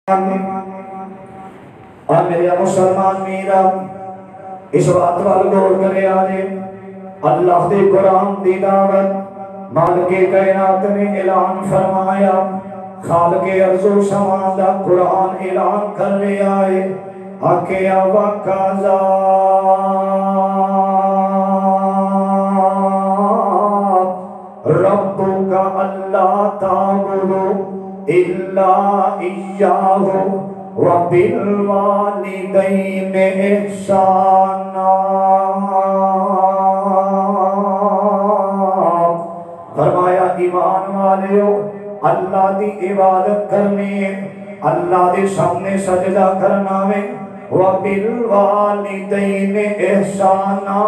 اور میرے مسلمان میرا اس بات وال غور کرے آجے اللہ دے قرآن دی دعوت مالک کائنات نے اعلان فرمایا، خالق ارض و سما دا قرآن اعلان کر رہے آئے اکیا وقضا ربک اللہ تعبدوا الا ایاہ وبالوالدین احسانا۔ فرمایا ایمان والیو اللہ دی عبادت کرنی ہے، اللہ دے سامنے سجدہ کرنا ہے، وبالوالدین احسانا،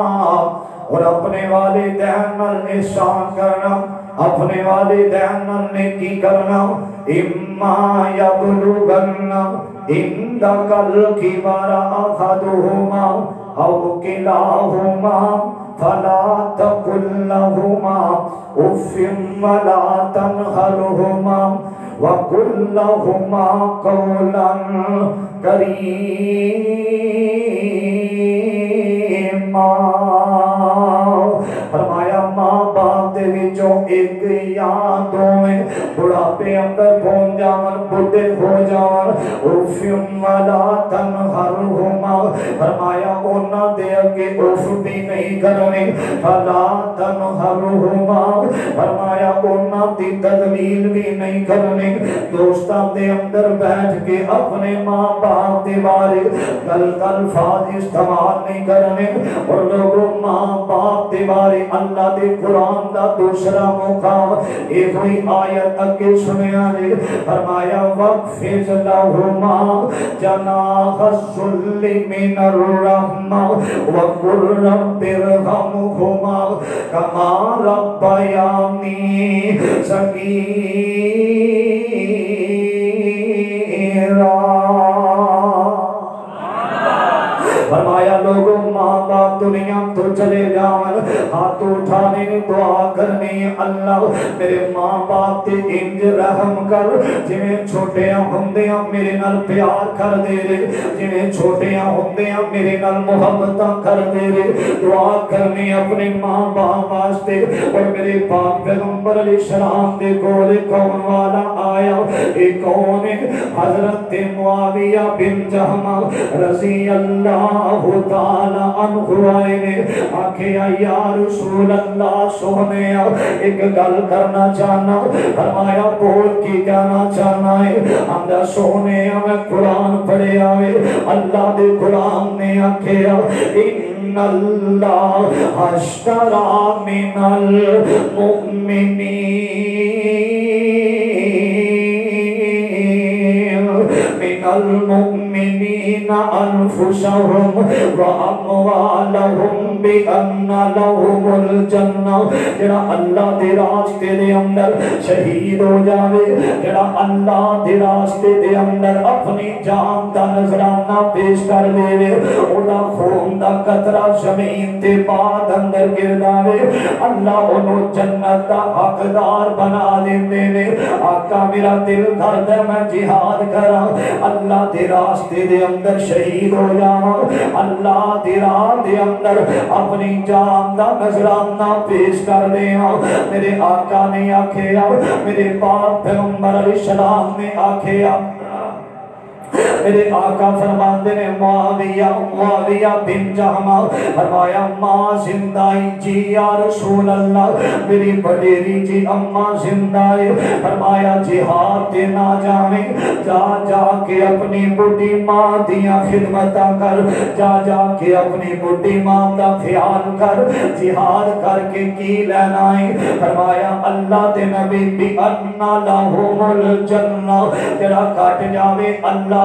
اور اپنے والدین نال احسان کرنا، اپنے والدین نال نیکی کرنا۔ اما یبلغن عندک الکبر احدہما او کلاہما فلا تقل لہما اف ولا تنہرہما وقل لہما قولا کریما۔ فرمایا ماں باپ دے وچوں ایک یا دوویں بڑھاپے اندر پہنچ جاون، بڈھے ہو جاون، اف ولا تنہرہما، فرمایا انہاں دے اگے اف بھی نہیں کرنی، فلا تنہرہما، فرمایا انہاں دی تذلیل بھی نہیں کرنی۔ دوستاں دے اندر بیٹھ کے اپنے ماں باپ دے بارے غلط الفاظ استعمال نہیں کرنے، اور لوگوں ماں باپ دے بارے اللہ دے قرآن دا دوسرا مقام اے ہوئی آیت اگے سنیا نے، فرمایا وَقْفِضْ لَهُمَا جَنَاحَ الذُّلِّ مِنَ الرَّحْمَةِ وَقُلْ رَبِّ ارْحَمْهُمَا كَمَا رَبَّيَانِي صَغِيرًا۔ فرمایا لوگوں ماں باپ دنیا تو چلے جاون، ہاتھ اٹھانے دعا کرنی، اللہ میرے ماں باپ تے انج رحم کر جویں چھوٹیاں ہوندیاں میرے نال پیار کر دے رے، جویں چھوٹیاں ہوندیاں میرے نال محبتاں کر دے رے۔ دعا کرنی اپنے ماں باپ واسطے۔ اور میرے پاک پیغمبر علیہ السلام دے کول کون والا آیا، اے کون ہے؟ حضرت معاویہ بن جہمہ رضی اللہ تعالی عنہ آئے نے، آکھیا یا رسول اللہ سونے ایک گل کرنا چاہنا۔ فرمایا بول کی کہنا چاہنا ہے؟ اندر سونے میں قرآن پڑھے آئے، اللہ دے قرآن نے آکھیا ان اللہ اشترى من المؤمنین انفسهم واموالهم بان لهم الجنہ۔ جڑا اللہ دے راستے دے اندر شہید ہو جاوے، جڑا اللہ دے راستے دے اندر اپنی جان دا نذرانہ پیش کر دے، اودا خون دا قطرہ زمین تے بعد اندر گر جاوے، اللہ انہوں جنت دا حقدار بنا دیندے نے۔ آقا میرا دل کردا میں جہاد کراں، اللہ دے راستے دے اندر شہید ہو جاواں، اللہ دے راہ دے اندر اپنی جان دا نذرانہ پیش کر دیاں۔ میرے آقا نے آکھیا، میرے پاک پیغمبر علیہ السلام نے آکھیا، میرے آقا فرماتے نے معاویہ بن جہمہ فرمایا ماں زندہ جی یا رسول اللہ، میری بڑیری جی اماں زندہ ہے۔ فرمایا جہاد تے نہ جاویں، جا جا کے اپنی بڑی ماں دیاں خدمتاں کر، جا جا کے اپنی بڑی ماں دا خیال کر، جہاد کر کے کی لینا ہے؟ فرمایا اللہ تے نبی بِأَنَّ لَهُمُ الْجَنَّةَ، جڑا کٹ جاوے اللہ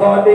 ਤੁਹਾਡੇ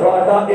ਤੁਹਾਡਾ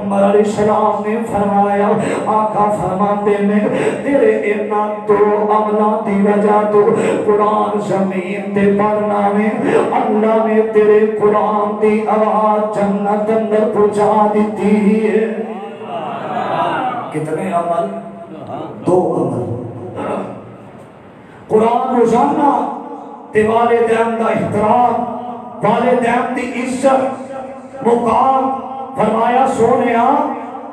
پیغمبر علیہ السلام نے فرمایا آقا فرماتے ہیں تیرے اتنا تو عملہ دی وجہ تو قرآن زمین تے پڑھنا میں اللہ نے تیرے قرآن دی آواز جنت اندر پہنچا دیتی ہے کتنے عمل دو عمل قرآن روزانہ تے والدین دا احترام والدین دی عزت مقام فرمایا سونیا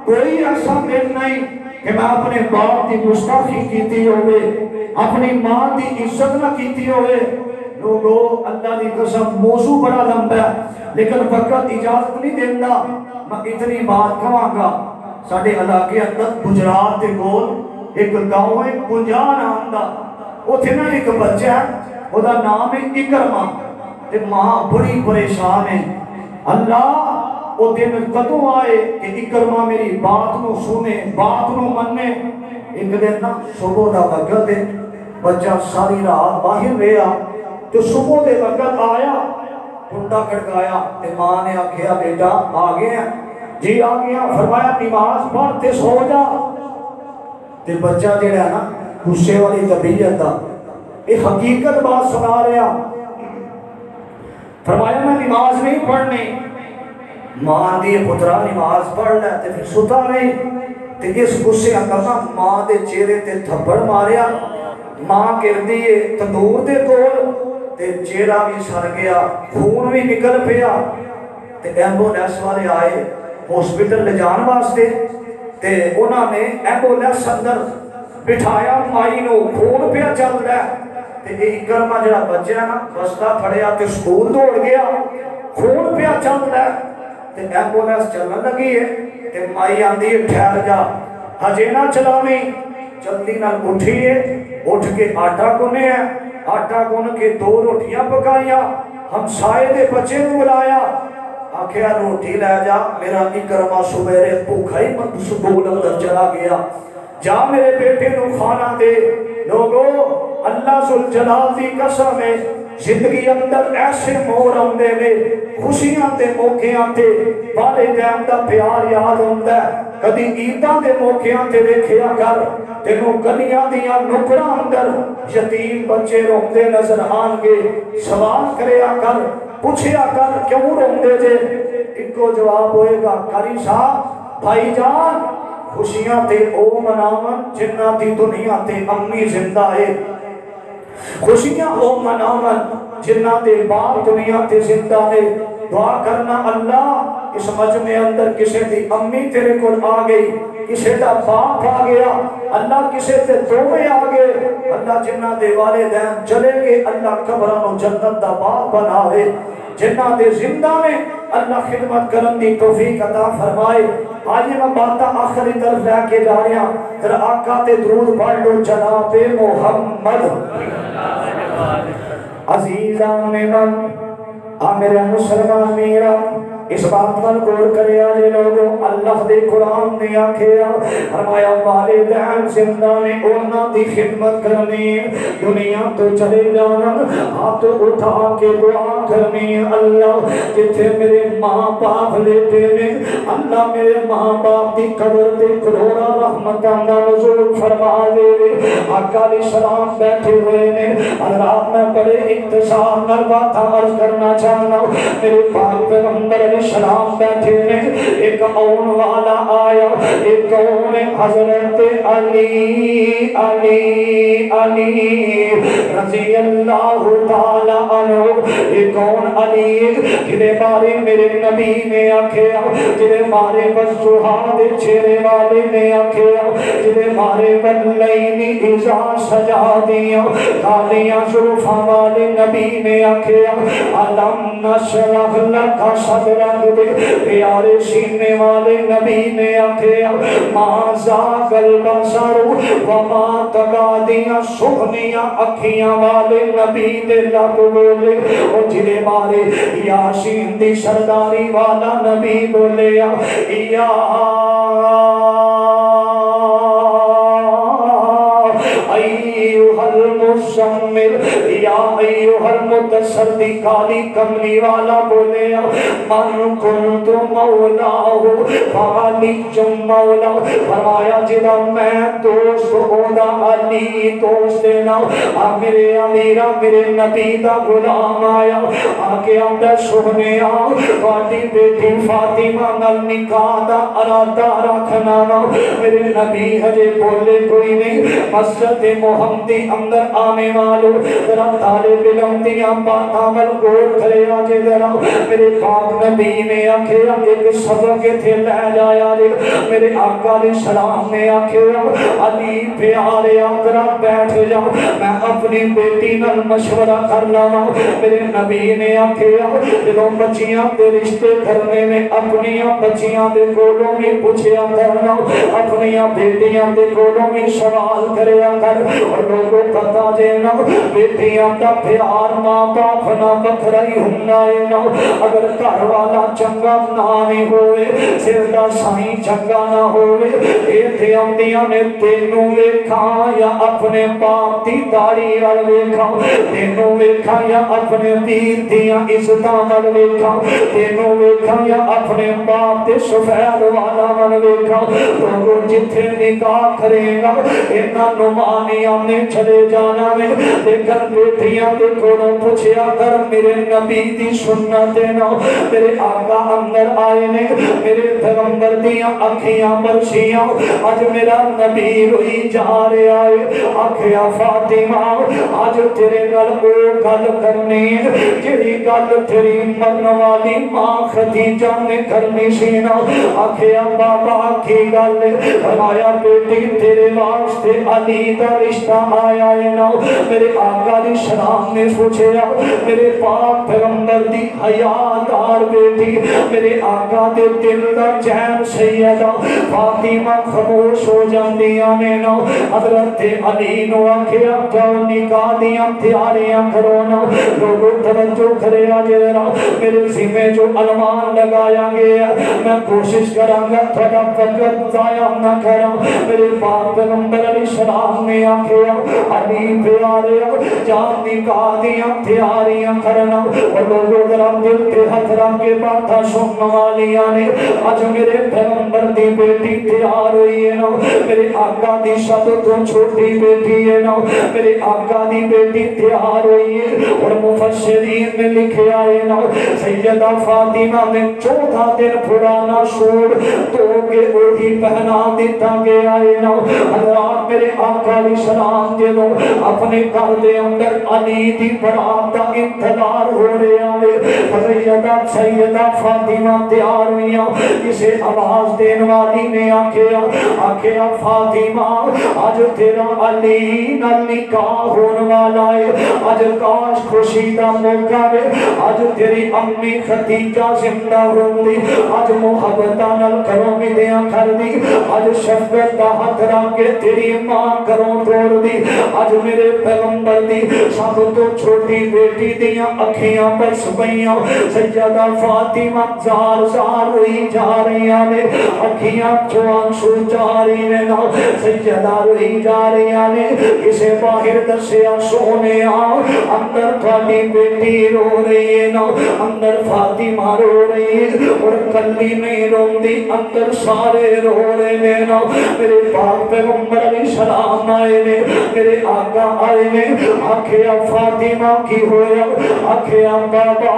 کوئی ایسا دن نہیں کہ میں اپنے باپ دی گستاخی کیتی ہوئے اپنی ماں دی عزت نہ کیتی ہوئے لوگو اللہ دی قسم موضوع بڑا لمبا ہے لیکن وقت اجازت نہیں دینا میں اتنی بات کہاں گا ساڑھے علاقے اندر گجرات دے گول ایک گاؤں ہے گنجا نام دا وہ تھے نا ایک بچہ ہے وہ دا نام ہے اکرمہ تے ماں بڑی پریشان ہے اللہ وہ دن قدوں آئے کہ اکرمہ میری بات نو سنے بات نو مننے ایک دن نا صبح دا وقت ہے بچہ ساری رات باہر رہا تو صبح دے وقت آیا کنڈا کھڑکایا تے ماں نے آکھیا بیٹا آگے ہیں جی آگیا فرمایا نماز پڑھ تے سو جا تے بچہ جڑا ہے نا غصے والی طبیعت دا ایک حقیقت بات سنا رہا فرمایا میں نماز نہیں پڑھنی ماں دی پترا نماز پڑھ لے تے پھر ستا نہیں تے اس غصے اندر ماں دے چہرے تے تھپڑ ماریا ماں گردی تندور دے کول تے چہرہ بھی سڑ گیا خون بھی نکل پیا تے ایمبولینس والے آئے ہاسپٹل لے جان واسطے تے انہاں نے ایمبولینس اندر بٹھایا مائی نو خون پیا چل رہا تے اکرمہ جڑا بچہ نا بستہ پھڑیا تے سکول دوڑ گیا خون پیا چل رہا تے ایمبولینس چلن لگی ہے تے مائی آندی ہے ٹھہر جا ہجے نہ چلاویں جلدی نال اٹھیے اٹھ کے آٹا گنے ہے آٹا گن کے 2 روٹیاں پکائیاں ہمسائے دے بچے نو بلایا آکھیا روٹی لے جا میرا اکرمہ سبیرے بھوکا ہی سکول اندر چلا گیا جا میرے بیٹے نو کھانا دے لوگو اللہ ذوالجلال دی قسم ہے زندگی اندر ایسے مور ہوندے نے خوشیاں تے موقعاں تے والدین دا پیار یاد ہوندا ہے کدی عیداں دے موقعاں تے ویکھیا کر تینوں گلیاں دیاں نکڑاں اندر یتیم بچے روندے نظر آن گے سوال کریا کر پوچھیا کر کیوں روندے جے اکو جواب ہوئے گا قاری صاحب بھائی جان خوشیاں تے او مناون جنہ دی دنیا تے امی زندہ ہے خوشیاں او مناون جنہ دے باپ دنیا تے زندہ ہے دعا کرنا اللہ اس مجمع اندر کسے دی امی تیرے کول آ گئی کسے دا باپ آ گیا اللہ کسے تے دوویں آ گئے اللہ جنہ دے والدین چلے گئے اللہ قبرانو جنت دا باپ بناوے جنہ دے زندہ میں اللہ خدمت کرن دی توفیق عطا فرمائے آج میں باتاں آخری طرف لے کے جا رہا پھر آقا تے درود پڑھ لو جناب محمد عزیزان من آمیر مسلمان میرا اس بات پر غور کرے آجے لوگوں اللہ دے قرآن نے آکھیا فرمایا والدین زندہ نے اونا دی خدمت کرنی دنیا تو چلے جانا ہاتھ اٹھا کے دعا کرنی اللہ جتھے میرے ماں باپ لیتے نے اللہ میرے ماں باپ دی قبر دے کروڑا رحمتاں دا نزول فرما دے آقا علیہ السلام بیٹھے ہوئے نے حضرات میں بڑے اختصار نرباتہ عرض کرنا چاہنا میرے پاک پیغمبر علیہ السلام بیٹھے ہیں ایک اون والا آیا ایک اون حضرت علی علی علی رضی اللہ تعالی عنہ ایک اون علی جنہیں بارے میرے نبی نے آکھیا جنہیں بارے بزہاد چہرے والے نے آکھیا جنہیں بارے واللینی اذا سجا دیا کالیاں زلفاں والے نبی نے آکھیا علم نشرح لکا صدرہ پیارے سینے والے نبی نے آکھیا ما زاغ البصر وما طغى دیاں سخنیاں اکھیاں والے نبی دے لب بولے او جڑے مارے یاسین دی سرداری والا نبی بولے یا ایوہ المزمل یا ایوہ المزمل مدثر دی کالی کملی والا بولے من کنت مولاہ فعلی مولا فرمایا جدا میں دوست ہودا علی دوست دینا میرے امیرہ میرے نبی دا غلام آیا آکے اندر سہنے تواڈی بیٹی فاطمہ نال نکاح دا ارادہ رکھنا میرے نبی ہجے بولے کوئی نہیں مسجد محمدی اندر آنے والو ذرا طالب علم دیاں باتاں ول غور کرے آجے ذرا میرے پاک نبی نے آکھیا ایک سبق تھے لے جایا جے میرے آقا علیہ السلام نے آکھیا علی پیارے ذرا بیٹھ جا میں اپنی بیٹی نال مشورہ کر لواں میرے نبی نے آکھیا جدوں بچیاں دے رشتے کرنے میں اپنی بچیاں دے کولوں بھی پوچھیا کرنا اپنی بیٹیاں دے کولوں بھی سوال کریا کر اور لوگوں پتہ دینا بیٹیاں دا پیار ماں باپ نہ بکھرا ہی ہونا ہے نا اگر گھر والا چنگا نہ ہوئے سر دا سائیں چنگا نہ ہوئے ایتھے آندیاں نے تینوں ویکھاں یا اپنے باپ دی داڑھی وال ویکھاں تینوں ویکھاں یا اپنے پیر دیاں عزتاں وال ویکھاں تینوں ویکھاں یا اپنے باپ دے سفید والا وال ویکھاں لوگوں جتھے نکاح کرے گا انہاں نمانیاں نے چلے جانا میں لیکن بیٹیاں دے کولوں پوچھیا کر میرے نبی دی سنت نا میرے آقا اندر آئے نے میرے پیغمبر دیاں اکھیاں برشیاں آج میرا نبی روئی جا رہے آئے آکھیا فاطمہ آج تیرے نال او گل کرنی جڑی گل تیری مرن والی ماں خدیجہ نے کرنی سی نا آکھیا بابا کی گل فرمایا بیٹی تیرے واسطے علی دا رشتہ آیا ہے نا میرے آقا علیہ السلام نے پوچھیا میرے پاک پیغمبر دی حیادار بیٹی میرے آقا دے دل دا چین سیدہ فاطمہ خاموش ہو جاندیاں نے نا حضرت علی نو آکھیا جاؤ نکاح دیاں تیاریاں کرو نا لوگوں توجہ کرے آجے ذرا میرے ذمہ جو عنوان لگایا گیا میں کوشش کراں گا تھوڑا وقت ضائع نہ کراں میرے پاک پیغمبر علیہ السلام نے آکھیا علی پیارے جان نکاح دیاں تیاریاں کرنا اور لوگوں ذرا دل پہ ہاتھ رکھ کے باتاں سننے والیاں نے آج میرے پیغمبر دی بیٹی تیار ہوئی ہے نا میرے آقا دی سب تو چھوٹی بیٹی ہے نا میرے آقا دی بیٹی تیار ہوئی ہے اور مفسرین میں لکھے آئے نا سیدہ فاطمہ نے 14 دن پرانا سوٹ تو کے وہی پہنا دیتا گیا ہے نا حضرات میرے آقا علیہ السلام جنوں اپنے گھر دے اندر علی دی برات دا انتظار ہو رہا ہے سیدہ فاطمہ تیار ہوئیاں اسے آواز دین والی نے آکھیا فاطمہ آج تیرا علی نال نکاح ہون والا ہے آج کاش خوشی دا موقع ہے آج تیری امی خدیجہ زندہ ہوندی آج محبتاں نال کروں میں دیاں کر دی آج شفقت دا ہاتھ رکھ کے تیری ماں کروں توڑ دی آج میرے پیغمبر دی سب تو چھوٹی بیٹی دیاں اکھیاں برس پئیاں سیدہ فاطمہ زار زار ہوئی جا رہی نے اکھیاں چوان سو جا رہی نے سیدہ روئی جا رہی نے کسے باہر دسیا سونے اندر تھوڑی بیٹی رو رہی ہے نا اندر فاطمہ رو رہی ہے اور کلی نہیں رون دی اندر سارے رو رہے ہیں نا میرے پاک پیغمبر علیہ السلام آئے نے میرے آقا آئے نے آکھیا فاطمہ کی ہویا آکھیا بابا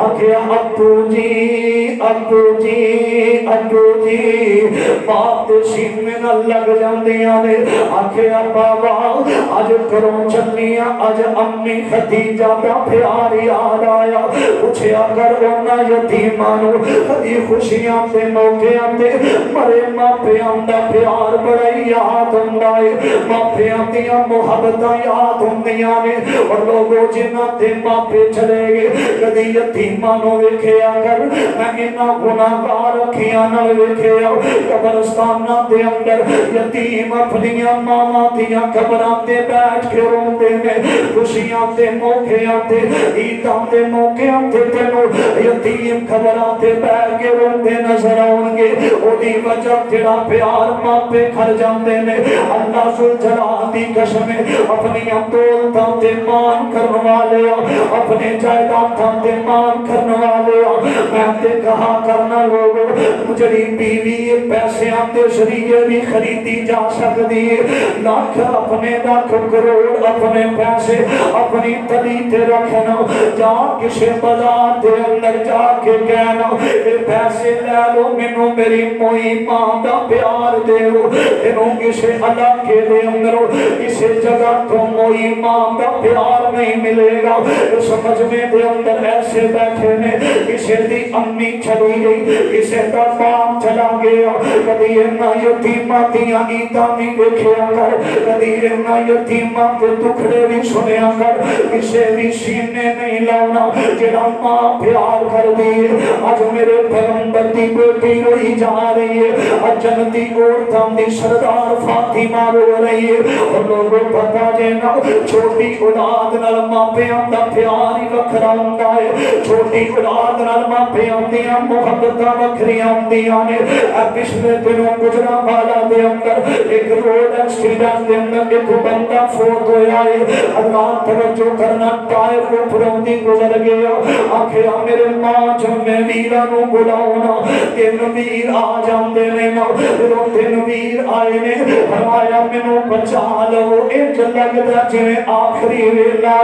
آکھیا ابو جی ابو جی ابو جی بات سینے نہ لگ جاندیاں نے آکھیا بابا آج کروں چلیاں آج امی خدیجہ دا پیار یاد آیا پوچھیا کر اونا یتیمانو کدی خوشیاں تے موقعاں تے مرے ماپیاں دا پیار بڑا یاد ہوندا ہے ماپیاں دیاں محبتاں یاد ہوندیاں نے اور لوگوں جنہاں تے ماپے چلے گئے کدی یتیمانو ویکھیا کر میں انہاں گناہگار اکھیاں نال ویکھیا قبر قبرستاناں دے اندر یتیم اپنی ماواں دیاں قبراں تے بیٹھ کے روندے نے خوشیاں تے موقعاں تے عیداں دے موقعاں تے تینوں یتیم قبراں تے بیٹھ کے روندے نظر آؤں گے اودی وجہ جڑا پیار ماپے کھر جاندے نے اللہ ذوالجلال دی قسم اپنی دولتاں تے مان کرن والے اپنے جائیداداں تے مان کرن والے میں تے کہا کرنا لوگو جڑی بیوی پیسیاں تے ذریعے بھی خریدی جا سکتی لاکھ اپنے لاکھ کروڑ اپنے پیسے اپنی تلی تے رکھنا جا کسے بازار دے اندر جا کے کہنا اے پیسے لے لو مینوں میری موئی ماں دا پیار دیو انہوں کسے علاقے دے اندر کسے جگہ تو موئی ماں دا پیار نہیں ملے گا سمجھ میں دے اندر ایسے بیٹھے نے کسے دی امی چلی گئی کسے دا باپ چلا گیا کبھی اینا یتیمہ دیاں عیداں نہیں دیکھیا کر کبھی اینا یتیمہ کے دکھڑے بھی سنیا کر کسے بھی سینے نہیں لاؤنا جڑا ماں پیار کر دیئے آج میرے پیغمبر دی بیٹی روئی جا رہی ہے آج جنتی عورتاں دی سردار فاطمہ رو رہی ہے اور لوگوں پتا جینا چھوٹی اولاد نال ماں پیاں دا پیار ہی وکھرا ہوندا ہے چھوٹی اولاد نال ماں پیاں دیاں محبتاں وکھریاں ہوندیاں نے پچھلے دنوں گجرا والا دے اندر ایک روڈ ایکسیڈنٹ دے اندر ایک بندہ فوت ہویا ہے اللہ توجہ کرنا ٹائر کو پھروندی گزر گیا آخیا میرے ماں جمعے ویرہ نو بلاؤنا تین ویر آ جاندے نے نا تین ویر آئے نے فرمایا مینوں بچا لو انج لگدا جویں آخری ویلا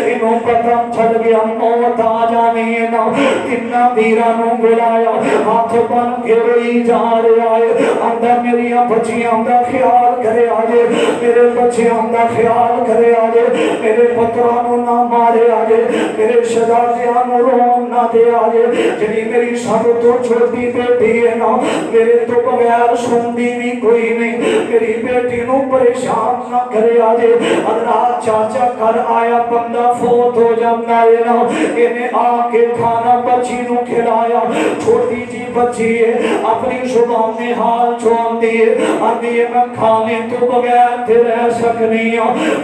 انہوں پتہ چل گیا موت آ جانی ہے نا تینا ویراں نو بلایا ہاتھ بن کے روئی جا رہا ہے اندر میری بچیاں دا خیال کرے آجے میرے بچیاں دا خیال کرے آجے میرے پترانو نہ مارے آجے میرے شہزادیاں نو رون نہ دے آجے جنہی میری سب تو چھوٹی بیٹی ہے نا میرے تو بغیر سندی بھی کوئی نہیں میری بیٹی نو پریشان نہ کرے آجے اللہ چاچا کر آیا بندہ فوت ہو جاتا ہے نا انہیں آ کے کھانا بچی نو کھلایا چھوٹی جی بچی ہے اپنی زبان میں حال چھوڑ دیئے آدھی میں کھانے تو بغیر تھے رہ سکنی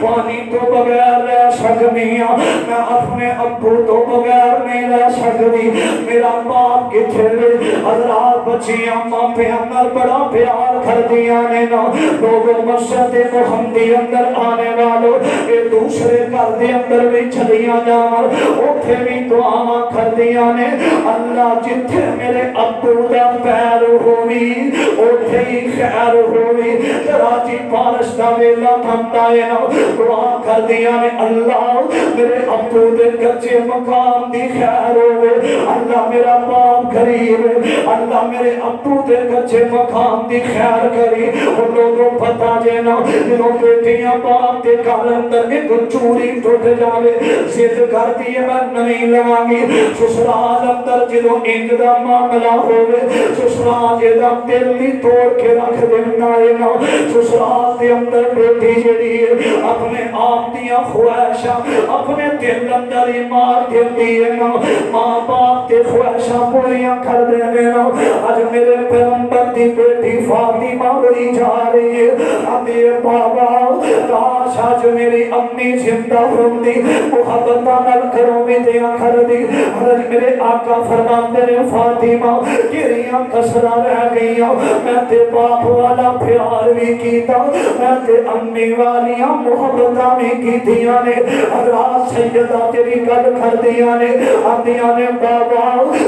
پانی تو بغیر رہ سکنی میں اپنے ابو تو بغیر نہیں رہ سکتی میرا باپ کے تھے حضرات بچیاں ماں پہ اندر بڑا پیار کر دیا نے نا لوگوں مسجد محمدی اندر آنے والوں اے دوسرے گھر دے اندر بھی چلیاں جاور اوتھے بھی دعاواں کر دیا نے اللہ جتھے میرے ابو دا پیر ہوئی اوتھے ہی خیر ہوئی راجی پارش دا ویلا بنتا ہے نا دعا کر دیا نے اللہ میرے ابو دے کچے مقام دی خیر ہوئے اللہ میرا باپ غریب اللہ میرے ابو دے کچے مقام دی خیر کری اور لوگوں پتا جینا جنہوں بیٹیاں باپ دے کال اندر ایک چوری ٹوٹ جاوے زد کر دیئے میں نہیں لگاگی سسرال اندر جنہوں انج دا معاملہ ہوئے سسرال جدہ دلی توڑ کے رکھ دینا ہے نا سسرال دے اندر بیٹی جڑی ہے اپنے آپ دیا خواہشاں اپنے دل اندر ہی مار دل دیئے نا ماں باپ دے خواہشاں پوریاں کر دینے نا آج میرے پیغمبر دی بیٹی فاطمہ ہوئی جا رہی ہے ابھی بابا کاش آج میری امی زندہ ہوندی محبتہ نل کروں میں دیا کر دی حضرت میرے آقا فرماتے نے فاطمہ گریاں کسرہ رہ گئیاں میں تے باپ والا پیار بھی کیتا میں تے امی والیاں محبتہ میں کی دیا نے حضرات سیدہ تیری گل کر دیا نے امیاں نے بابا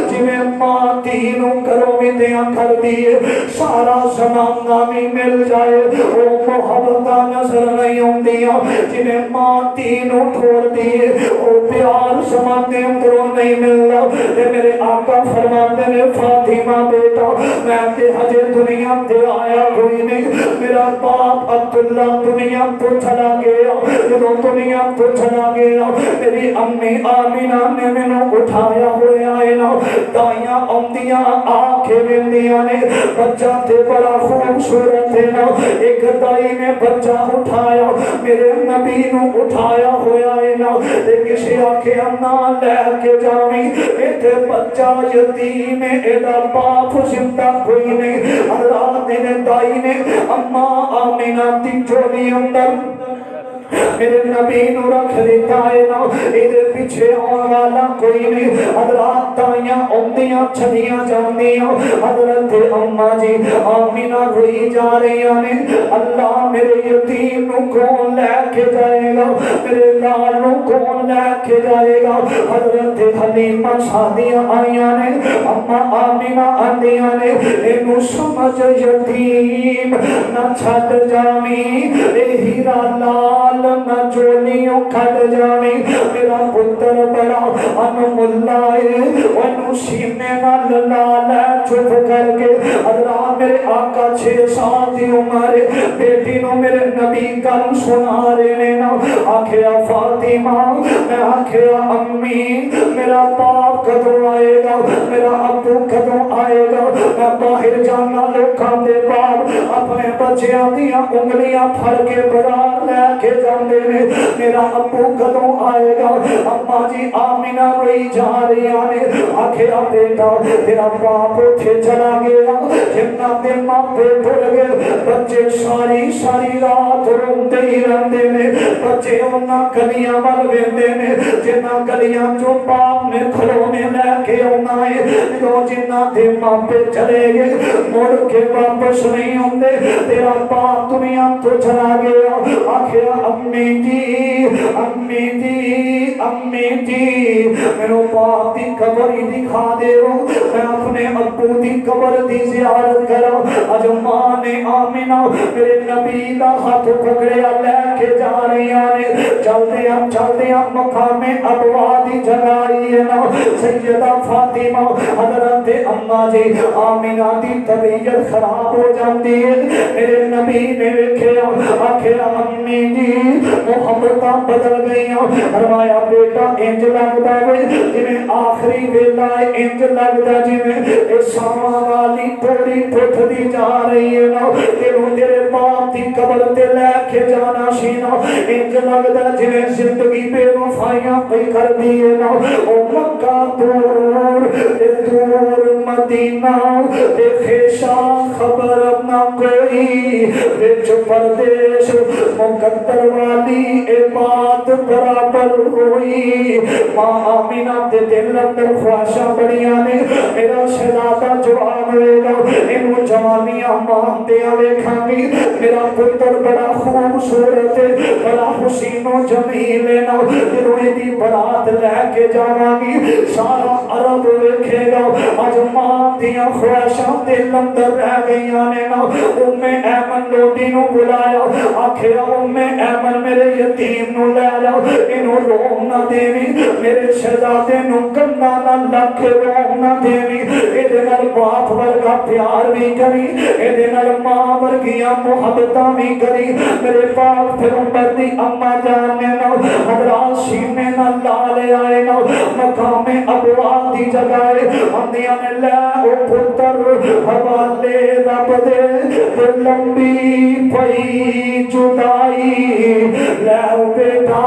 جی میں ماں تینوں کروں میں دیا کر دیئے سارا زمانہ میں مل جائے وہ محبتہ نظر نہیں ہوں دیا جنہیں ماں تینوں چھوڑ دیئے وہ پیار زمانے اندروں نہیں ملنا اے میرے آقا فرماتے نے فاطمہ بیٹا میں تے حجے دنیا تے آیا کوئی نہیں میرا باپ عبداللہ دنیا تو چلا گیا جنہوں دنیا تو چلا گیا میری امی آمینہ نے منوں اٹھایا ہوئے آئے نا دائیاں امدیاں آنکھیں بندیاں نے بچہ تے بڑا خوبصورت ہے نا ایک دائی نے بچہ اٹھایا میرے نبی نو اٹھایا ہویا ہے نا کسی آنکھیں نہ لے کے جاویں ایتے بچہ یتیم ہے ایدہ باپ زندہ کوئی نہیں اللہ میرے دائی نے اما آمینہ دی جولی اندر میرے نبی نو رکھ دیتا ہے نا ادھر پیچھے آن والا کوئی نہیں حضرات تائیاں اوندیاں چھلیاں جاندیاں حضرت اما جی آمینہ روئی جا رہی آنے اللہ میرے یتیم نو کون لے کے جائے گا میرے لال نو کون لے کے جائے گا حضرت حلیمہ شادیاں آئیاں نے اما آمینہ آندیاں نے انو سمجھ یتیم نہ چھٹ جامی اے ہیرا لال نہ جولیوں کھٹ جامی میرا پتر بڑا انو ملائے انو سینے نہ لالے چھپ کر کے حضرات میرے آقا 6 سال دی عمر بیٹی نو میرے نبی کل سنا رہے نا آکھیا فاطمہ میں آکھیا امی میرا باپ کدوں آئے گا میرا ابو کدوں آئے گا میں باہر جانا لوکاں دے باپ اپنے بچیاں دیاں انگلیاں پھڑ کے برار لے کے جاندے نے میرا ابو کدوں آئے گا اما جی آمینہ روئی جا رہی آنے آکھیا بیٹا تیرا باپ اٹھے چلا گیا جنہ دے ماں پہ بھول گئے بچے ساری رات روندے ہی رہندے نے بچے انہاں گلیاں وال ویندے نے جنہ گلیاں جو باپ نے کھلونے لے کے آنا ہے جو جنہ دے ماں پہ چلے گئے مڑ کے واپس نہیں ہوندے تیرا باپ دنیا تو چلا گیا آکھیا امی جی امی جی امی جی میرے باپ دی قبر ہی دکھا دے میں اپنے ابو دی قبر دی زیارت کرا اج ماں نے آمینہ میرے نبی دا ہاتھ پکڑیا لے کے جا رہی آنے چلتے ہیں مقام ابوا دی جگہ آئی ہے نا سیدہ فاطمہ حضرت اما جی آمینہ دی طبیعت خراب ہو جاتی ہے میرے نبی نے ویکھیا آکھیا امی جی محبتاں بدل گئیاں فرمایا بیٹا انج لگدا وے جویں آخری ویلا انج لگدا جویں ساواں والی پوری پٹھدی جا رہی ہے نا تیرے باپ دی قبر تے لے کے جانا سی نا انج لگدا جویں زندگی بے وفائیاں پئی کر دی ہے نا او مکہ دور مدینہ تے خیشا خبر نہ کوئی وچ پردیش مقدر والی اے بات برابر ہوئی ماں آمینہ دے دل اندر خواہشاں بڑیاں نے میرا شہزادہ جوان ہوئے گا انہوں جوانیاں مانتیاں ویکھاں گی میرا پتر بڑا خوبصورت ہے بڑا حسین و جمیل ہے نا دلویں دی برات لے کے جاواں گی سارا عرب ویکھے گا اج ماں دیاں خواہشاں دل اندر رہ گئیاں نے نا ایمن لوٹی نو بلایا آکھیا ایمن میرے یتیم نو لے جاؤ انہوں روم نہ دیوی میرے شہزادے نو کندہ نہ لکھ روم نہ دیوی ایدے نال باپ ورگا پیار بھی کری ایدے نال ماں ورگیاں محبتاں بھی کری میرے پاک پھر امبر دی اما جانے نو حضرات سینے نہ لالے آئے نو مقام ابوا دی جگائے اندیاں نے لے او پتر حوالے رب دے لمبی پئی جدائی لے او بیٹا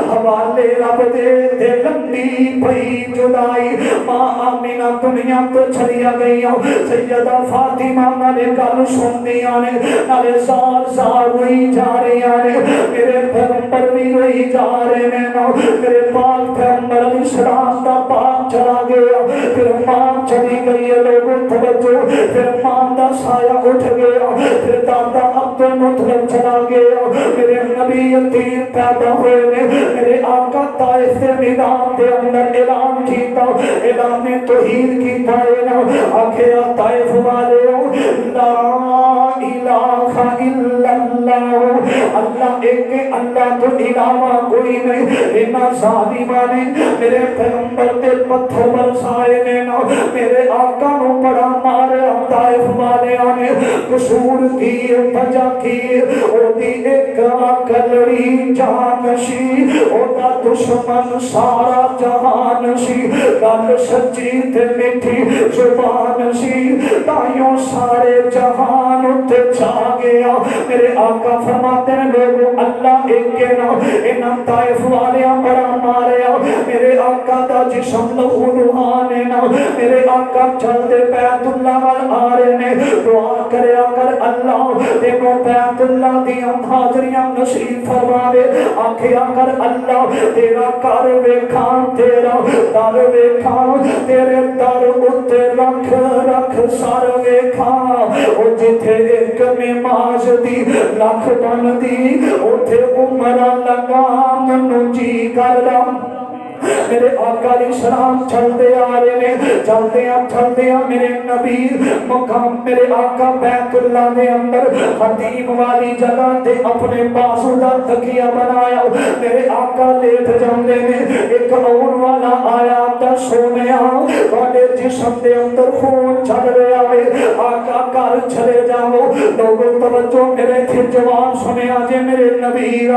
حوالے رب دے لمبی پئی جدائی ماں آمینہ دنیا تو چھڑیا گئیاں سیدہ فاطمہ نالے گل سن دیا نے نالے زار ہوئی جا رہی آنے میرے پیغمبر بھی ہوئی جا رہے میں نا میرے پاک پیغمبر بھی سلام دا پاک چلا گیا پھر ماں چلی گئی ہے لوگوں توجہ پھر ماں دا سایہ اٹھ گیا پھر دادا عبد المطلب چلا گیا میرے نبی یتیم پیدا ہوئے نے میرے آقا طائف کے میدان دے اندر اعلان کیتا اعلان توحید کیتا ہے نا آکھیا طائف والے لا الہ الا اللہ اللہ ایک اللہ تو علاوہ کوئی نہیں اینا ظالمہ نے میرے پیغمبر تے پتھر برسائے نے نا میرے آقا نو بڑا مارے طائف والے آنے قصور کی وجہ کی او دی ایک کلڑی جانشی او دا دشمن سارا جہان سی گل سچی تے میٹھی زبان سی تائیوں سارے جہان اتے چھا گیا میرے آقا فرماتے ہیں لوگوں اللہ ایک کے نا انہاں طائف والیاں بڑا ماریا میرے آقا دا جسم لہو لہانے نا میرے آقا چل دے بیت اللہ وال آرے نے دعا کریا کر اللہ تینوں بیت اللہ دیاں حاضریاں نصیب فرماوے آکھیا کر اللہ تیرا کر ویکھاں تیرا در ویکھاں تیرے در اتے رکھ رکھ سر ویکھاں او جتھے ایک نماز دی لکھ بن دی اتے عمر لگا منو جی کر رہا میرے آقا علیہ السلام چلتے آ رہے ہیں چلتے ہیں میرے نبی مقام میرے آقا بیت اللہ دے اندر خطیب والی جگہ تے اپنے بازو دا تکیہ بنایا میرے آقا لیٹ جاندے نے ایک اور والا آیا تا سونیا واڑے جسم دے اندر خون چل رہا ہے آقا کر چلے جاؤ لوگوں توجہ میرے پھر جواب سنیا جے میرے نبی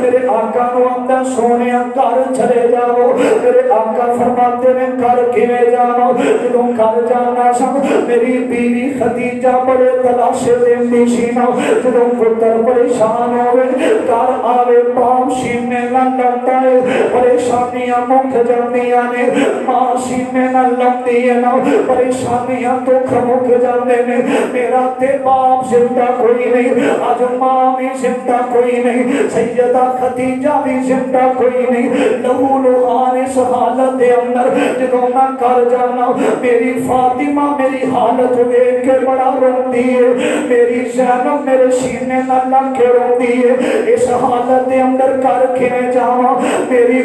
میرے آقا نو اندر سونیا کر چلے جاؤ میرے آقا فرماتے نے کر کیویں جانا جدوں کر جانا سا میری بیوی خدیجہ بڑے تلاشے دیندی سی نا جدوں پتر پریشان ہوئے کر آوے پاؤں سینے نہ لگتا ہے پریشانیاں مک جاندیاں نے ماں سینے نہ لگتی ہے نا پریشانیاں دکھ مک جاندے نے میرا تے باپ زندہ کوئی نہیں آج ماں بھی زندہ کوئی نہیں سیدہ خدیجہ بھی زندہ کوئی نہیں لہو لہان اس حالت دے اندر جدوں میں کر جانا میری فاطمہ میری حالت دیکھ کے بڑا روندی ہے میری زینب میرے سینے نہ لگ کے روندی ہے اس حالت دے اندر کر کے جانا میری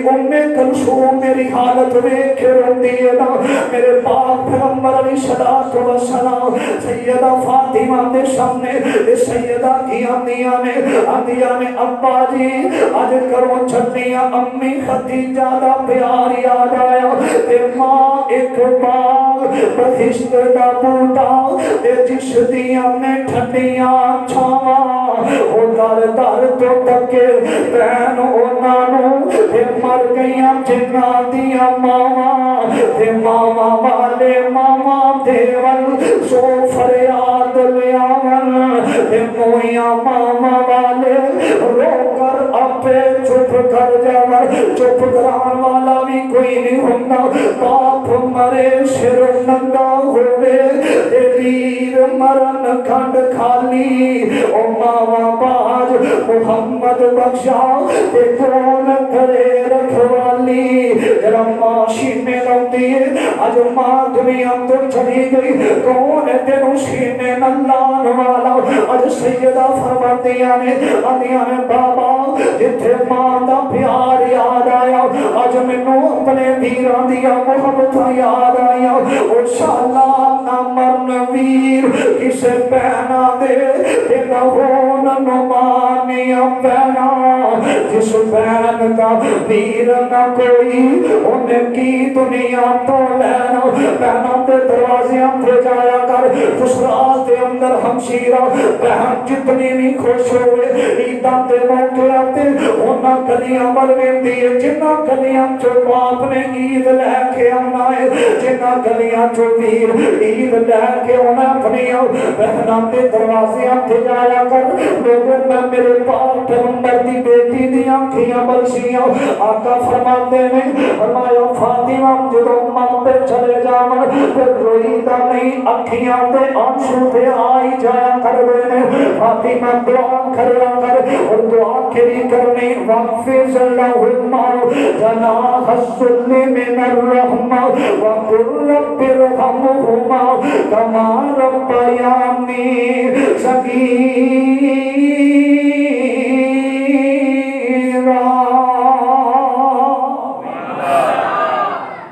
کلثوم میری حالت دیکھ کے روندی ہے نا میرے پاک پیغمبر علیہ الصلوۃ والسلام سیدہ فاطمہ دے سامنے سیدہ کی اندیاں نے ابا جی اج کرو چھٹیاں امی خدیجہ دا پیار یاد آیا تے ماں ایک باغ بہشت دا بوٹا تے جس دیاں نے ٹھنڈیاں چھاواں او در در تو تکے بہن او نانو تے مر گئیاں جنہاں دیاں ماواں تے ماما والے ماما دیول سو فریاد لیاون تے مویاں ماما والے رو کر اپے چپ کر جاون چپ کران والا بھی کوئی نہیں ہوتا باپ مرے سر ننگا ہوئے ویر مرن کھنڈ خالی او ماوا باج محمد بخشا تے کون کرے رکھوالی جب ماں سینے لوٹی ہے اج ماں دنیا تو چلی گئی کون تینوں سینے نلان والا اج سیدہ فرماندیاں نے بابا جتھے ماں دا پیار یاد آیا اج مینوں اپنے ویراں دیا محبت یاد آیا او شالا نہ مرن ویر کسے پہنا دے تے نہ ہون نمانیاں پہنا جس بہن دا ویر نہ کوئی انہیں کی دنیا تو لینا پہنا تے دروازیاں پہ جایا کر سسرال دے اندر ہمشیرہ بہن جتنی بھی خوش ہوئے عیداں تے موقع آتے انہاں گلیاں مروین دیئے جنہ گلیاں جو باپ نے عید لے کے آنا ہے جنہ گلیاں جو ویر عید لے کے آنا اپنی بہناں تے دروازیاں تے جایا کر لوگوں میں میرے پاک پیغمبر دی بیٹی دی آنکھیاں برسیاں آقا فرماتے ہیں فرمایا فاطمہ جدوں ماں پہ چلے جاون پھر روئی دا نہیں اکھیاں تے آنسو تے آئی جایا کر دینے فاطمہ دعا کریا کر اور دعا کری کرنی وَقْفِزْ لَهُمَا جَنَاحَ الذُّلِّ مِنَ الرَّحْمَةِ وَقُلْ رَبِّ ارْحَمْهُمَا كَمَا رَبَّيَانِي صَغِيرًا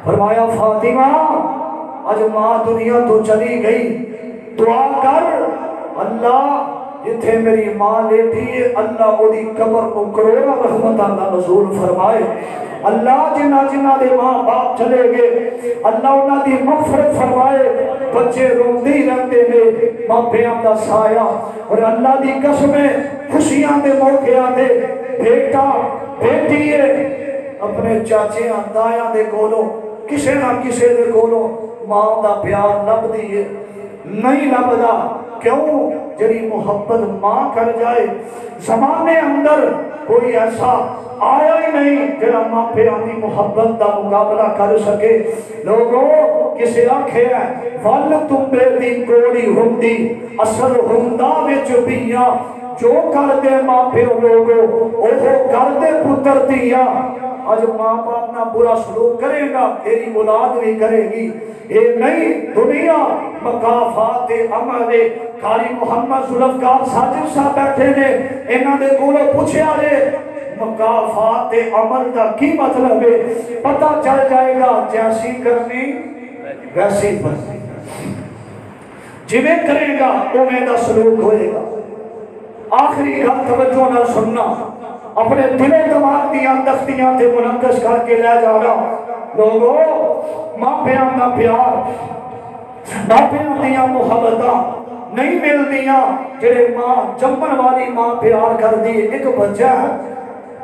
فرمایا فاطمہ آج ماں دنیا تو چلی گئی دعا کر اللہ جتھے میری ماں لیٹی ہے اللہ وہ دی قبر کو کروڑا رحمتاں دا نزول فرمائے اللہ جنہ جنہ دے ماں باپ چلے گئے اللہ انہاں دی مغفرت فرمائے بچے روندی رہتے نے ماں پیاں دا سایہ اور اللہ دی قسمیں خوشیاں دے موقعہ دے بیٹا بیٹی ہے اپنے چاچیاں دایاں دے کولو کسے نہ کسے دے کولو ماں دا پیار لب دیئے نہیں لبدا کیوں جڑی محبت ماں کر جائے زمانے اندر کوئی ایسا آیا ہی نہیں جڑا ماں پیاں دی محبت دا مقابلہ کر سکے لوگوں کسے آکھے ہے ول تمبے دی کوڑی ہندی اصل ہندا وچ بیاں جو کر دے ماں پیو لوگوں اوہو کر دے پتر دیا آج ماں باپ نہ برا سلوک کرے گا تیری اولاد بھی کرے گی اے نہیں دنیا مقافات عمل قاری محمد ذوالفقار ساجد صاحب بیٹھے نے انہاں دے کولوں پوچھیا رے مقافات عمل دا کی مطلب ہے پتہ چل جائے گا جیسی کرنی ویسی بننی جویں کرے گا اویں دا سلوک ہوئے گا آخری گل توجہ نہ سننا اپنے دل دماغ دیاں تختیاں تے منقش کر کے لے جا رہا لوگوں ماں پیاں دا پیار ماں پیاں دیاں محبتاں نہیں مل دیاں جڑے ماں جمن والی ماں پیار کر دی ایک بچہ ہے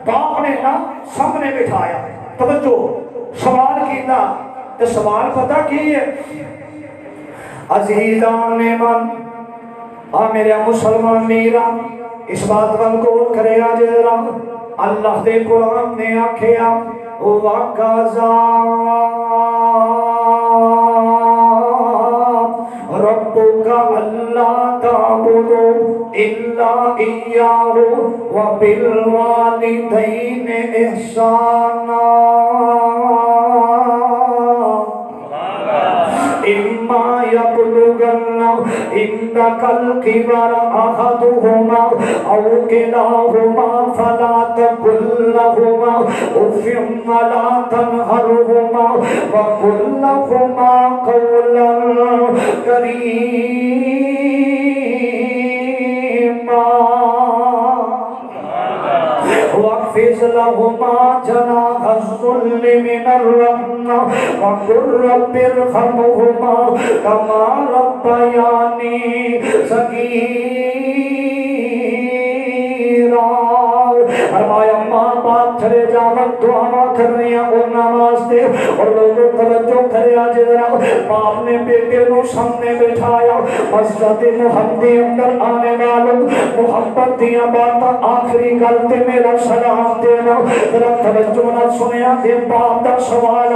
باپ نے نا سامنے بٹھایا توجہ سوال کیتا تے سوال پتہ کی ہے عزیزان من میرے مسلمان میرا اس بات پر غور کرے آج اللہ دے قرآن نے آکھیا وَقَضَى رَبُّكَ أَلَّا تَعْبُدُوا إِلَّا إِيَّاهُ وَبِالْوَالِدَيْنِ إِحْسَانًا إِمَّا يَبْلُغَنَّ عندك الكبر أحدهما أو كلاهما فلا تقل لهما أف ولا تنهرهما وقل لهما قولا كريما واخفض لهما جناح الذل من الرحمة وقل رب ارحمهما كما ربياني صغيرا فرمایا ماں باپ چلے جاون دعا کر رہی ہیں اور نماز دے اور لوگوں توجہ کرے آج باپ نے بیٹے نو سامنے بٹھایا مسجد محمدی اندر آنے والوں محبت دیاں باتاں آخری گل تے میرا سلام دینا ذرا توجہ نہ سنیا دے باپ دا سوال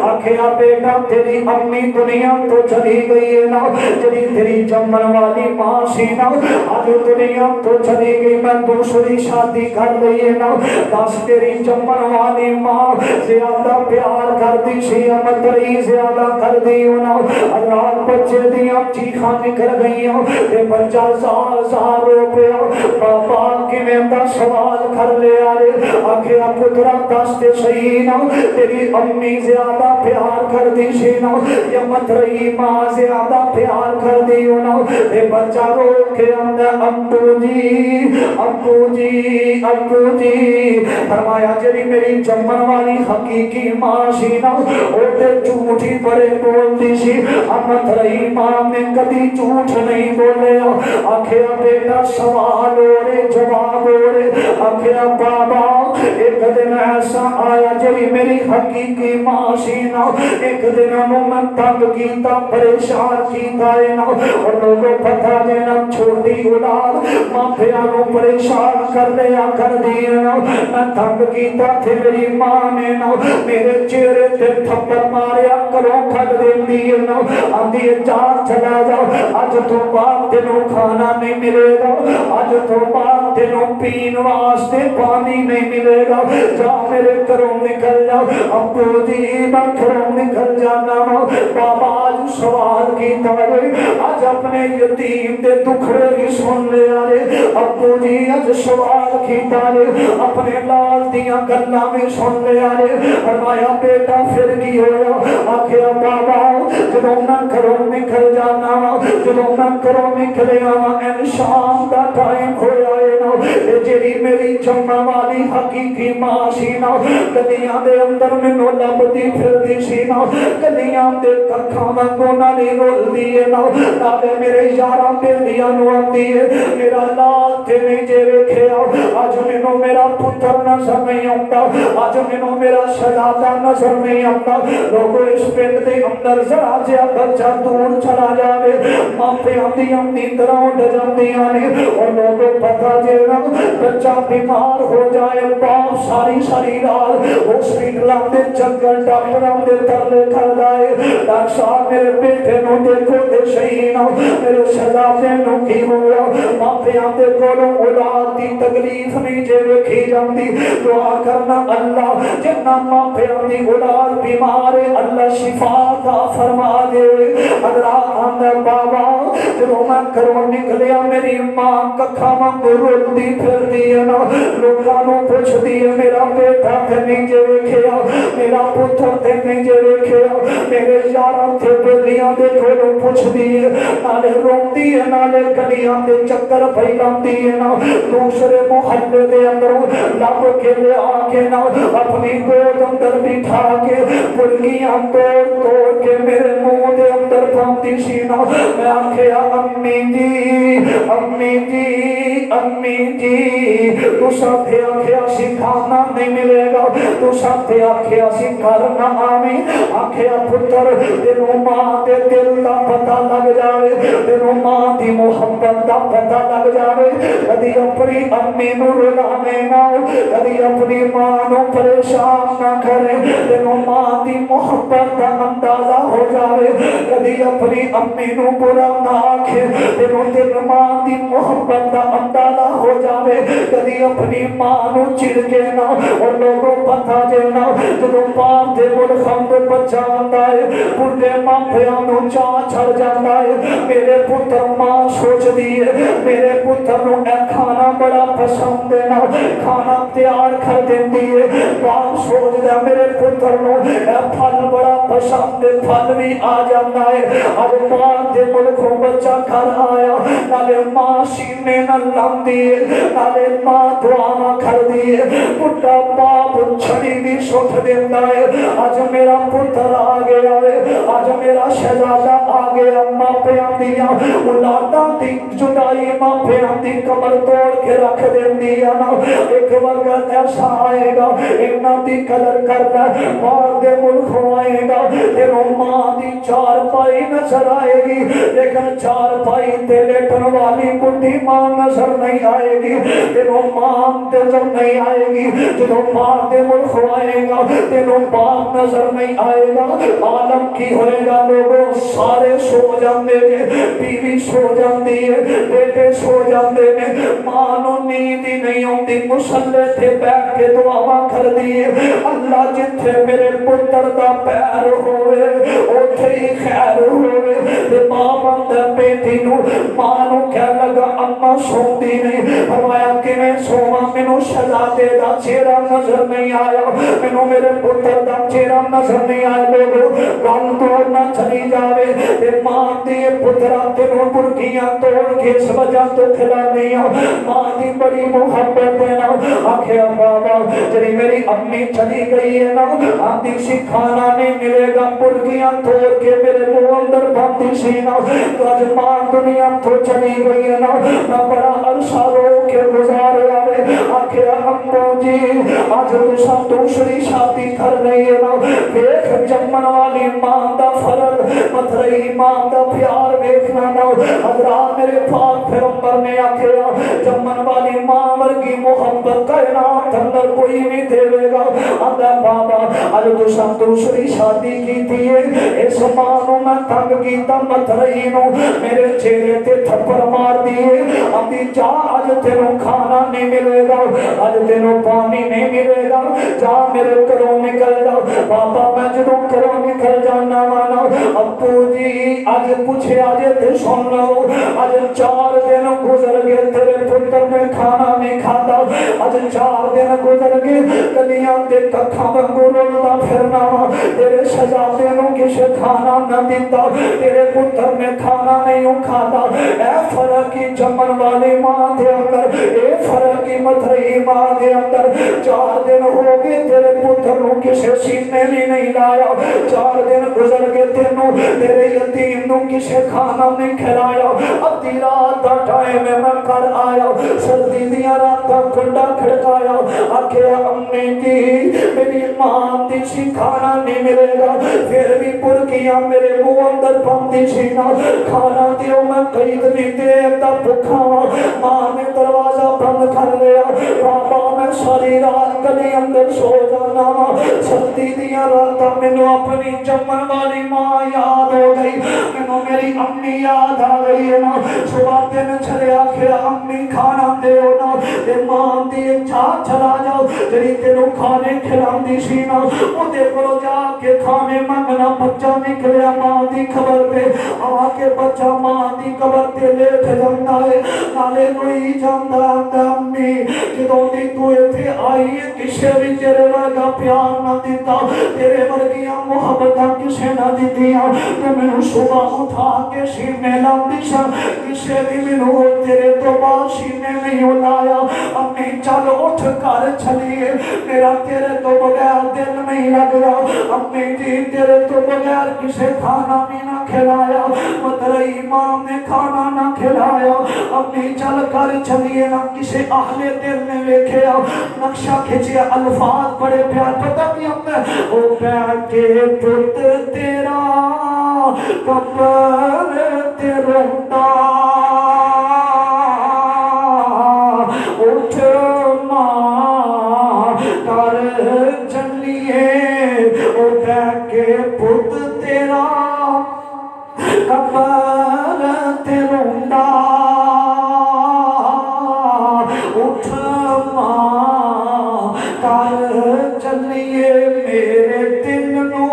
آکھیا بیٹا تیری امی دنیا تو چلی گئی ہے نا جڑی تیری جمن والی ماں سی نا آج دنیا تو چلی گئی میں دوسری شادی کر لئی ہے نا دس تیری جمن والی ماں زیادہ پیار کر دی سی متری زیادہ کر دی نا اللہ بچے دیاں چیخاں نکل گئیاں تے بچہ زار زار رو پیا بابا کی میں دا سوال کر لے آرے آکھیا پترا دس تے صحیح نا تیری امی زیادہ پیار کر دی سی نا یا متری ماں زیادہ پیار کر دی نا تے بچہ رو کے اندر ابو جی ابو جی ابو جی فرمایا جڑی میری جمن والی حقیقی ماں سی نا او تے جھوٹی بڑے بولتی سی امت رہی ماں نے کبھی جھوٹ نہیں بولے آکھیا بیٹا سوال اور جواب اور آکھیا بابا ایک دن ایسا آیا جڑی میری حقیقی ماں سی نا ایک دن انہوں میں تنگ کیتا پریشان کیتا ہے نا اور لوگوں پتہ دینا چھوٹی اولاد ماں پیانوں پریشان کر دیا کر دیا نا میں تنگ کیتا تھے میری ماں نے نا میرے چہرے تے تھپڑ ماریا کرو کھڑ دے دیئے نا آدھی چار چلا جاؤ آج تو بعد تینوں کھانا نہیں ملے گا آج تو بعد تینوں پین واسطے پانی نہیں ملے گا جا میرے گھروں نکل جاؤ ابو جی میں گھروں نکل جانا بابا آج سوال کی تارے آج اپنے یتیم دے دکھڑے بھی سن لے آرے ابو جی آج سوال کی تارے اپنے لال دیاں گلہ میں سن لے آرے فرمایا بیٹا پھر نہیں ہویا آکھیا بابا جدوں میں گھروں نکل جانا جدوں میں گھروں نکلے آنا ان شام دا ٹائم ہویا ہے نا جیڑی میری جمن والی حقیقی ماں سی نا گلیاں دے اندر مینوں لبدی پھردی سی نا گلیاں دے ککھاں وانگوں نالی رولدی ہے نا نالے میرے یاراں بیلیاں نو آندی ہے میرا لال تے نہیں جے ویکھیا اج مینوں میرا پتر نظر نہیں آتا اج مینوں میرا شہزادہ نظر نہیں آتا لوگوں اس پنڈ دے اندر ذرا جہا بچہ دور چلا جاوے ماپیاں دیاں نیندراں اڈ جاندیاں نے اور لوگوں پتہ جے بچہ بیمار ہو جائے باپ ساری ساری رات ہاسپٹلاں دے چکر ڈاکٹراں دے ترلے کھڑدا ہے ڈاکٹر صاحب میرے بیٹے نو دیکھو تے صحیح نہ میرے شہزادے نو کی ہویا ماپیاں دے کولوں اولاد دی تکلیف نہیں جے ویکھی جاندی دعا کرنا اللہ جنہ ماپیاں دی اولاد بیمار ہے اللہ شفا عطا فرما دے حضرات آندے بابا جدوں میں گھروں نکلیا میری ماں ککھاں وانگوں رولدی پھردی ہے نا لوکاں نوں پوچھدی ہے میرا بیٹا تے نہیں جے ویکھیا میرا پتر تے نہیں جے ویکھیا میرے یاراں تے بیلیاں دے کولوں پوچھدی ہے نالے روندی ہے نالے گلیاں دے چکر پئی لاندی ہے نا دوسرے محلے دے اندر لب کے لے آ کے نا اپنی گود اندر بٹھا کے پرگیاں توڑ توڑ کے میرے منہ دے اندر پاندی سی نا میں آکھیا امی جی امی جی امی جی تو ساتھے آکھیا سی کھانا نہیں ملے گا تو ساتھے آکھیا سی گھر نہ آویں آکھیا پتر تینوں ماں دے دل دا پتہ لگ جاوے تینوں ماں دی محبت دا پتہ لگ جاوے کدی اپنی امی نو رلاویں نہ کدی اپنی ماں نو پریشان نہ کرے تینوں ماں دی محبت دا اندازہ ہو جاوے کدی اپنی امی نو برا نہ آکھے تینوں دل ماں دی محبت دا اندازہ ہو جاوے کدی اپنی ماں نو چڑکے نہ اور لوگوں پتہ جے نہ جدوں باپ دے ملخم دے بچہ آندا ہے بڈھے ماپیاں نو چاہ چھڑ جاندا ہے میرے پتر ماں سوچ دیئے میرے پتر نو اے کھانا بڑا پسند ہے نا کھانا تیار کر دیندی ہے باپ سوچ دیا میرے پتر نو اے پھل بڑا پسند ہے پھل بھی آ جاتا ہے اب باپ دے ملکوں بچہ گھر آیا نالے ماں سینے نہ لام دیئے نالے ماں دعا کر دیئے پٹا باپ چھڑی بھی سوٹ دیتا ہے آج میرا پتر آ گیا ہے آج میرا شہزادہ آ گیا ماں پہ آندیاں اولاداں دی جدائی ماں پہ آندی کمر توڑ کے رکھ دیں دیا نا ایک وقت ایسا آئے گا اینا دی قدر کرنا بار دے ملک آئے گا تیروں ماں دی چار پائی نظر آئے گی لیکن چار پائی تے لیٹن والی بڑھی ماں نظر نہیں آئے گی تیروں ماں نظر نہیں آئے گی جدوں بار دے ملک آئے گا تیروں باپ نظر نہیں آئے گا عالم کی ہوئے گا لوگوں سارے سو جاندے نے بیوی سو جاندی ہے بیٹے سو جاندے نے ماں نو نیند ہی نہیں ہوندی مسلے تھے بیٹھ کے دعا کر دیے اللہ جتھے میرے پتر دا پیر ہوئے اوتھے ہی خیر ہوئے تے باپ اندر بیٹی نو ماں نو کہہ لگا اما سوندی نہیں فرمایا کہ میں سوواں مینوں شہزادے دا چہرہ نظر نہیں آیا مینوں میرے پتر دا چہرہ نظر نہیں آیا لوگوں گل توڑ نہ چلی جاوے تے ماں دی پترا تینوں برکیاں توڑ کے اس وجہ تو کھلا نہیں ماں دی بڑی محبت ہے نا آکھیا بابا جڑی میری امی چلی گئی ہے نا آندی سی کھانا نہیں ملے گا برکیاں توڑ کے میرے منہ اندر باندھی سی نا تو آج ماں دنیا تو چلی گئی ہے نا میں بڑا عرصہ رو کے گزار آوے آکھیا امو جی آج تساں دوسری شادی کر رہی ہے نا دیکھ جمن والی ماں دا فرد مت رہی ماں دا پیار ویکھنا نا حضرات میرے پاک پیغمبر نے آکھیا جمن والی ماں ورگی محبت کائنات اندر کوئی نہیں دے گا آندا بابا اج تساں دوسری شادی کیتی ہے اس ماں نو میں تنگ کیتا مت رہی نو میرے چہرے تے تھپڑ مار دیے آندی جا اج تینوں کھانا نہیں ملے گا اج تینوں پانی نہیں ملے گا جا میرے گھروں نکل جا بابا میں جدوں گھروں نکل جانا وانا ابو جی اج پوچھے آج تے سن لو اج 4 دن گزر گئے تیرے پتر نے کھانا نہیں کھاتا اج 4 دن گزر گئے گلیاں تے ککھاں وانگوں رولدا پھرنا تیرے شہزادے نو کسے کھانا نہ دتا تیرے پتر نے کھانا نہیں کھاتا اے فرق کی جمن والی ماں دے اندر اے فرق دی متھری ماں دے اندر 4 دن ہو گئے تیرے پتر نو کسے سینے بھی نہیں لایا 4 دن گزر گئے تینوں تیرے یتیم نو کسے کھانا نہیں کھلایا ادھی رات دا ٹائم میں کر آیا سردی دیا راتاں کنڈا کھڑکایا آکھیا امی جی میری ماں دی سی کھانا نہیں ملے گا پھر بھی پرکیاں میرے منہ اندر پاندی سی نا کھانا دیو میں قید نہیں دیر دا بھکھا ماں نے دروازہ بند کر لیا بابا میں ساری رات گلی اندر سو جانا سردی دیا راتاں مینوں اپنی جمن والی ماں یاد ہو گئی مینوں میری امی یاد آ گئی نا صبح دن چلے آکھیا امی کھانا دیو نا تے ماں دی چاہ چلا جاؤ جڑی تینوں کھانے کھلاندی سی نا او دے کولوں جا کے کھانے منگنا بچہ نکلیا ماں دی خبر پہ آ کے بچہ ماں دی قبر تے لیٹ جاندا ہے نالے کوئی جاندا امی جدوں دی تو ایتھے آئی ہے کسے بھی تیرے ورگا پیار نہ دیتا تیرے ورگیاں محبتاں کسے نہ دتیاں تو مینوں صبح اٹھا کے سینے لاندی سا کسے بھی مینوں تیرے تو بعد سینے نہیں لایا امی چل اٹھ کر چلیے میرا تیرے تو بغیر دل نہیں لگ رہا امی جی تیرے تو بغیر کسے کھانا بھی نہ کھلایا مترئی ماں نے کھانا نہ کھلایا امی چل کر چلیے نہ کسے اہل دل نے ویکھیا نقشہ کھچیا الفاظ بڑے پیار پتہ بھی ہم نے او بیٹھے پت تیرا قبر تے روندا اٹھ ماں کر چلیے او بیٹھے پت تیرا قبر تے روندا اٹھ ماں کر چلیے میرے دل نو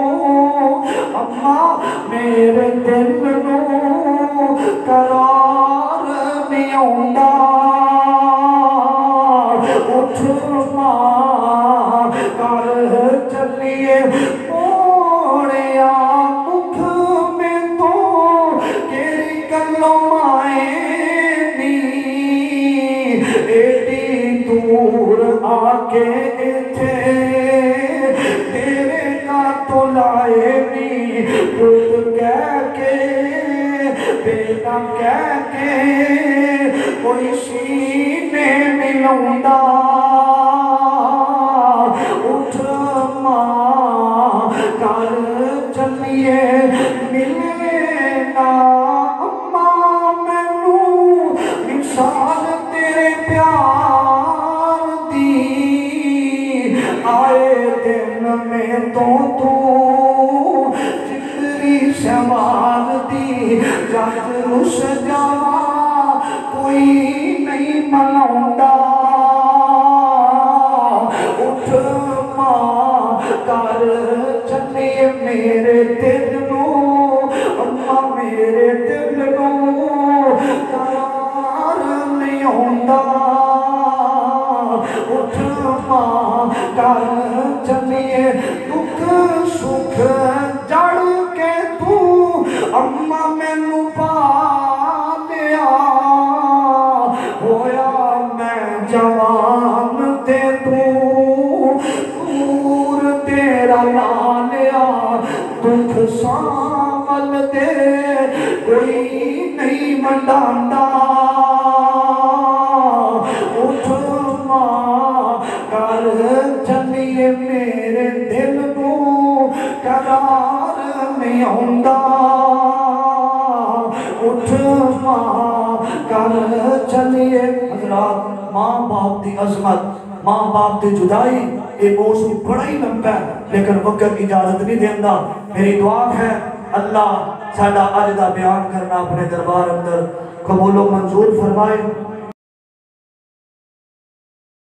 اماں میرے دل نو قرار نہیں آوندا اٹھ ماں کر چلیے اوڑیا مکھ میں تو کیری گلوں مائیں نی ایڈی دور آ کے تھے تیرے کا تو لائے نی دودھ کہہ کے بیٹا کہہ کے کوئی سینے ملوندا اٹھ ماں کر چلیے ملے نا اماں مینوں مثال تیرے پیار دی آئے دن میں تو جتری سوال دی جت رس جاوا کوئی نہیں مناوندا اٹھ ماں کر چلیے میرے دل نو اماں میرے دل نو قرار نہیں آوندا اٹھ ماں کر چلیے دکھ سکھ جڑ کے تو اماں مینوں پالیا ہویا میں جوان تے تو دور تیرا لالیا دکھ سامل دے کوئی نہیں منڈاندا اٹھ ماں کر چلیے میرے دل کو قرار نہیں آوندا اٹھ ماں کر چلیے حضرات ماں باپ دی عظمت ماں باپ دی جدائی یہ موضوع بڑا ہی لمبا ہے لیکن وقت اجازت نہیں دیندہ میری دعا ہے اللہ سادہ اج دا بیان کرنا اپنے دربار اندر قبول و منظور فرمائے